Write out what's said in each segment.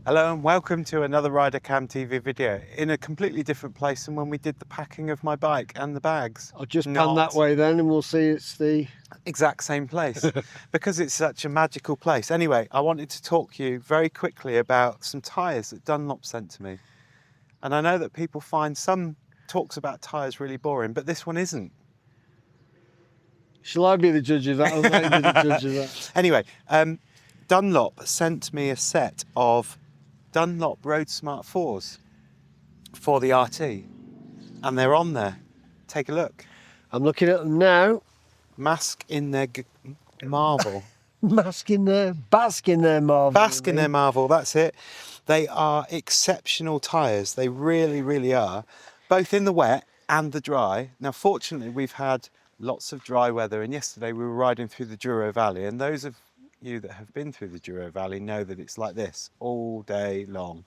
Hello and welcome to another RiderCamTV video in a completely different place than when we did the packing of my bike and the bags. I'll just pan that way then and we'll see it's the exact same place because it's such a magical place. Anyway, I wanted to talk to you very quickly about some tyres that Dunlop sent to me. And I know that people find some talks about tyres really boring, but this one isn't. Shall I be the judge of that or they be the judge of that? Anyway, Dunlop sent me a set of Dunlop RoadSmart 4s for the RT, and they're on there. Take a look. I'm looking at them now. Mask in their marvel. Bask in their marvel. Bask in their marvel, that's it. They are exceptional tyres. They really, really are, both in the wet and the dry. Now, fortunately, we've had lots of dry weather, and yesterday we were riding through the Douro Valley, and those of you that have been through the Douro Valley know that it's like this all day long.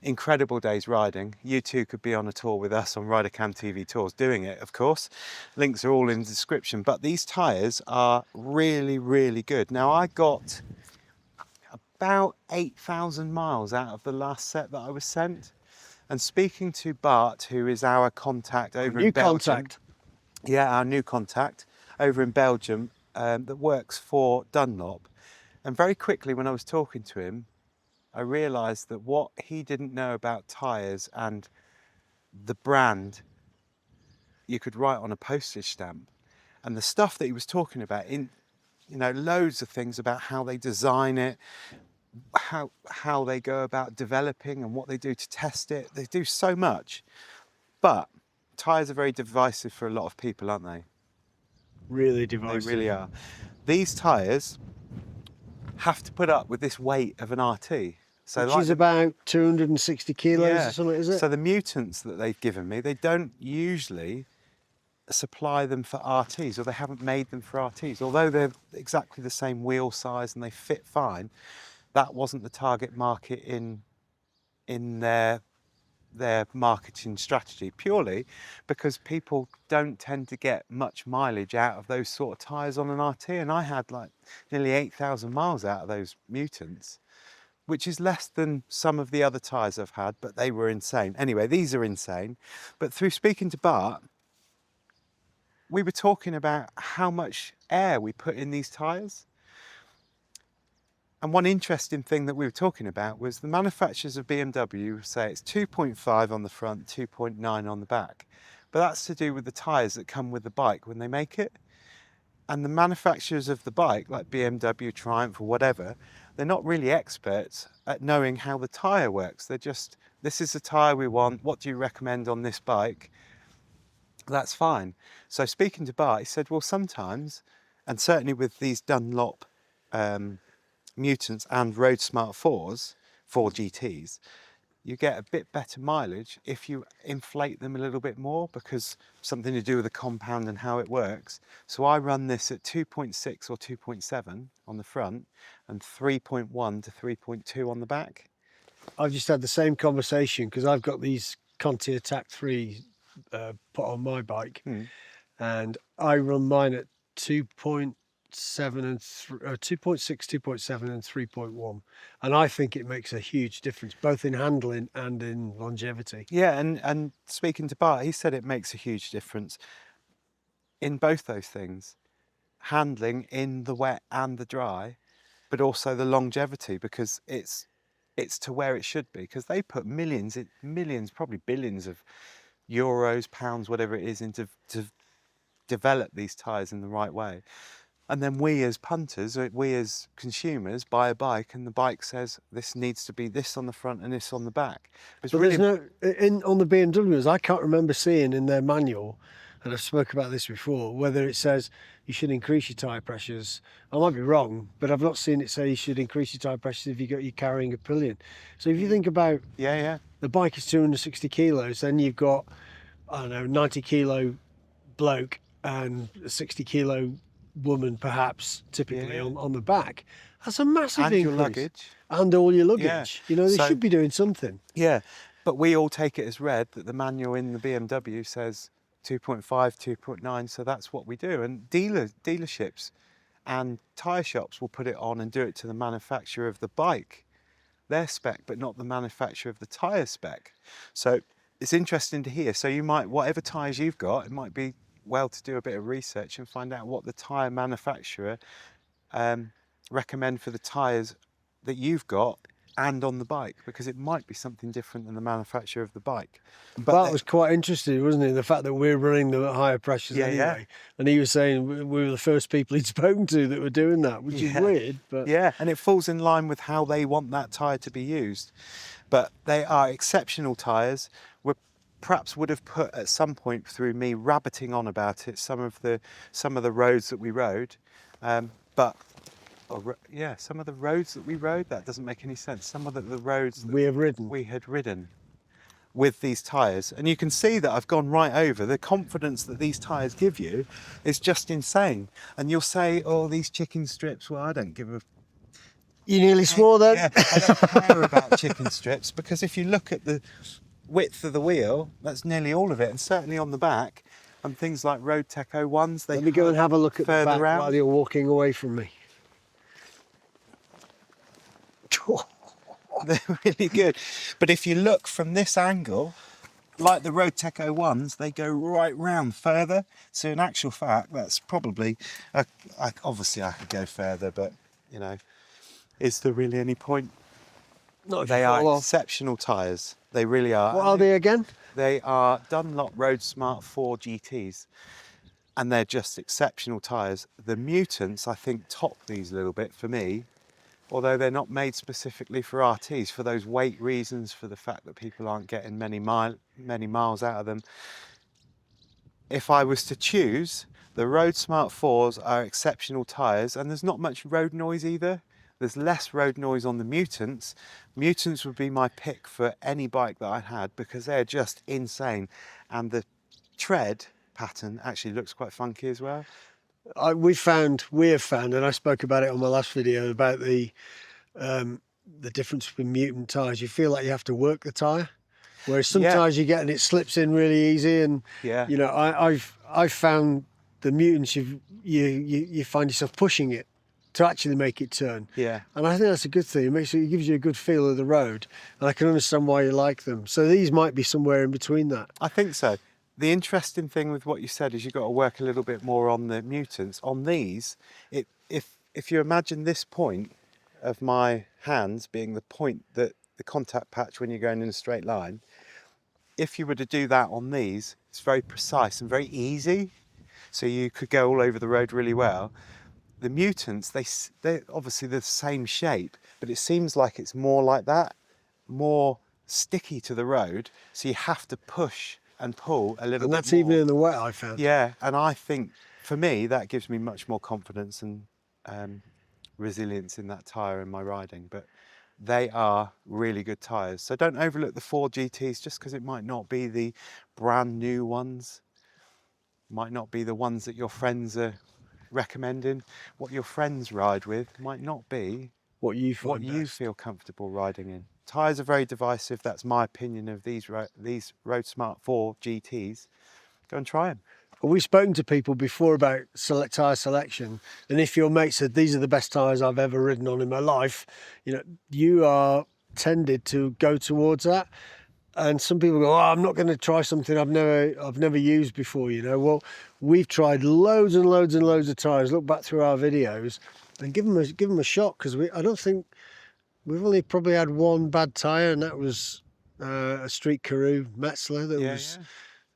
Incredible days riding. You too could be on a tour with us on RiderCamTV Tours, doing it, of course. Links are all in the description, but these tyres are really, really good. Now, I got about 8,000 miles out of the last set that I was sent. And speaking to Bart, who is our contact over in Belgium. Yeah, our new contact over in Belgium that works for Dunlop. And very quickly when I was talking to him, I realised that what he didn't know about tyres and the brand, you could write on a postage stamp. And the stuff that he was talking about, in loads of things about how they design it, how they go about developing and what they do to test it. They do so much. But tyres are very divisive for a lot of people, aren't they? Really divisive. They really are. These tyres have to put up with this weight of an RT. So which is about 260 kilos yeah. or something, is it? So the mutants that they've given me, they don't usually supply them for RTs, or they haven't made them for RTs. Although they're exactly the same wheel size and they fit fine, that wasn't the target market in their marketing strategy, purely because people don't tend to get much mileage out of those sort of tyres on an RT. And I had like nearly 8,000 miles out of those mutants, which is less than some of the other tyres I've had, but they were insane. Anyway, these are insane. But through speaking to Bart, we were talking about how much air we put in these tyres. And one interesting thing that we were talking about was the manufacturers of BMW say it's 2.5 on the front, 2.9 on the back. But that's to do with the tyres that come with the bike when they make it. And the manufacturers of the bike, like BMW, Triumph or whatever, they're not really experts at knowing how the tyre works. They're just, this is the tyre we want, what do you recommend on this bike? That's fine. So speaking to Bart, he said, well, sometimes, and certainly with these Dunlop Mutants and RoadSmart 4s, 4 GTs, you get a bit better mileage if you inflate them a little bit more, because something to do with the compound and how it works. So I run this at 2.6 or 2.7 on the front and 3.1 to 3.2 on the back. I've just had the same conversation because I've got these Conti Attack 3 put on my bike, and I run mine at 2.7 and 2.6, 2.7 and 3.1, and I think it makes a huge difference both in handling and in longevity. Yeah, and speaking to Bart, he said it makes a huge difference in both those things, handling in the wet and the dry, but also the longevity, because it's to where it should be, because they put millions, probably billions of euros, pounds, whatever it is, into to develop these tyres in the right way. And then we as punters, we as consumers, buy a bike and the bike says this needs to be this on the front and this on the back. But really, there's no, on the BMWs, I can't remember seeing in their manual, and I've spoken about this before, whether it says you should increase your tyre pressures. I might be wrong, but I've not seen it say you should increase your tyre pressures if you're carrying a pillion. So if you think about, the bike is 260 kilos, then you've got, I don't know, 90 kilo bloke and a 60 kilo woman, perhaps, typically on the back. That's a massive increase. And your luggage. And all your luggage. You know, they should be doing something. Yeah, but we all take it as read that the manual in the BMW says 2.5, 2.9, so that's what we do. And dealerships and tyre shops will put it on and do it to the manufacturer of the bike. their spec, but not the manufacturer of the tyre spec. So it's interesting to hear. So you might, whatever tyres you've got, it might be well to do a bit of research and find out what the tyre manufacturer recommend for the tyres that you've got and on the bike, because it might be something different than the manufacturer of the bike. But that was quite interesting, wasn't it? The fact that we're running them at higher pressures anyway. And he was saying we were the first people he'd spoken to that were doing that, which is weird. But yeah, and it falls in line with how they want that tyre to be used. But they are exceptional tyres. We perhaps would have put at some point through me rabbiting on about it some of the roads that we rode, some of the roads that we rode, that doesn't make any sense. Some of the roads that we had ridden with these tyres. And you can see that I've gone right over. The confidence that these tyres give you is just insane. And you'll say, oh, these chicken strips, well, I don't give a... You nearly swore then? Yeah, I don't care about chicken strips, because if you look at the width of the wheel, that's nearly all of it. And certainly on the back, and things like Road Tech 01s, Let me go and have a look at the back while you're walking away from me. They're really good. But if you look from this angle, like the Road Tech 01s, they go right round further. So in actual fact, that's probably, obviously I could go further, but you know, is there really any point? They are exceptional tyres. They really are. What are they again? They are Dunlop RoadSmart 4 GTs. And they're just exceptional tyres. The Mutants, I think, top these a little bit for me. Although they're not made specifically for RTs, for those weight reasons, for the fact that people aren't getting many miles out of them. If I was to choose, the RoadSmart 4s are exceptional tyres, and there's not much road noise either. There's less road noise on the Mutants. Mutants would be my pick for any bike that I had, because they're just insane. And the tread pattern actually looks quite funky as well. We have found, and I spoke about it on my last video, about the difference between Mutant tyres. You feel like you have to work the tyre, whereas some tyres you get and it slips in really easy. And you know, I've found the Mutants, you find yourself pushing it to actually make it turn. Yeah. And I think that's a good thing. It gives you a good feel of the road, and I can understand why you like them. So these might be somewhere in between that. I think so. The interesting thing with what you said is you've got to work a little bit more on the Mutants. On these, if you imagine this point of my hands being the point that the contact patch when you're going in a straight line, if you were to do that on these, it's very precise and very easy. So you could go all over the road really well. The Mutants, they're obviously the same shape, but it seems like it's more like that, more sticky to the road. So you have to push and pull a little bit more. And that's even in the wet, I found. Yeah, and I think for me that gives me much more confidence and resilience in that tyre in my riding. But they are really good tyres. So don't overlook the 4 GTs just because it might not be the brand new ones, might not be the ones that your friends are recommending. What your friends ride with might not be what you feel comfortable riding in. Tyres are very divisive. That's my opinion of these RoadSmart 4 GTs. Go and try them. Well, we've spoken to people before about tyre selection, and if your mate said these are the best tyres I've ever ridden on in my life, you know, you are tended to go towards that. And some people go, oh, I'm not going to try something I've never used before, you know. Well, we've tried loads and loads and loads of tyres. Look back through our videos and give them a shot, because I don't think we've only probably had one bad tyre, and that was a Street Karoo Metzler that was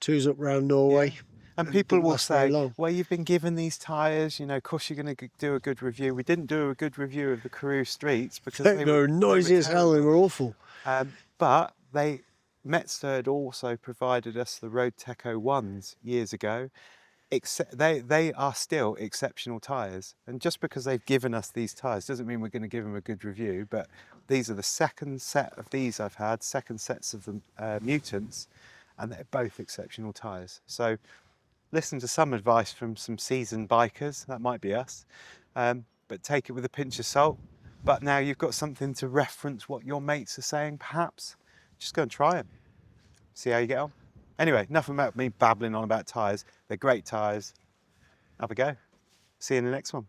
2s up round Norway. Yeah. And people will say, well, you've been given these tyres, you know, of course you're going to do a good review. We didn't do a good review of the Karoo Streets because they were noisy as hell. They were awful. But Metzler had also provided us the Road Tech 01s years ago. They are still exceptional tyres, and just because they've given us these tyres doesn't mean we're going to give them a good review. But these are the second set of these I've had, second sets of the Mutants, and they're both exceptional tyres. So listen to some advice from some seasoned bikers, that might be us, but take it with a pinch of salt. But now you've got something to reference what your mates are saying, perhaps. Just go and try them, see how you get on. Anyway, enough about me babbling on about tyres. They're great tyres. Have a go. See you in the next one.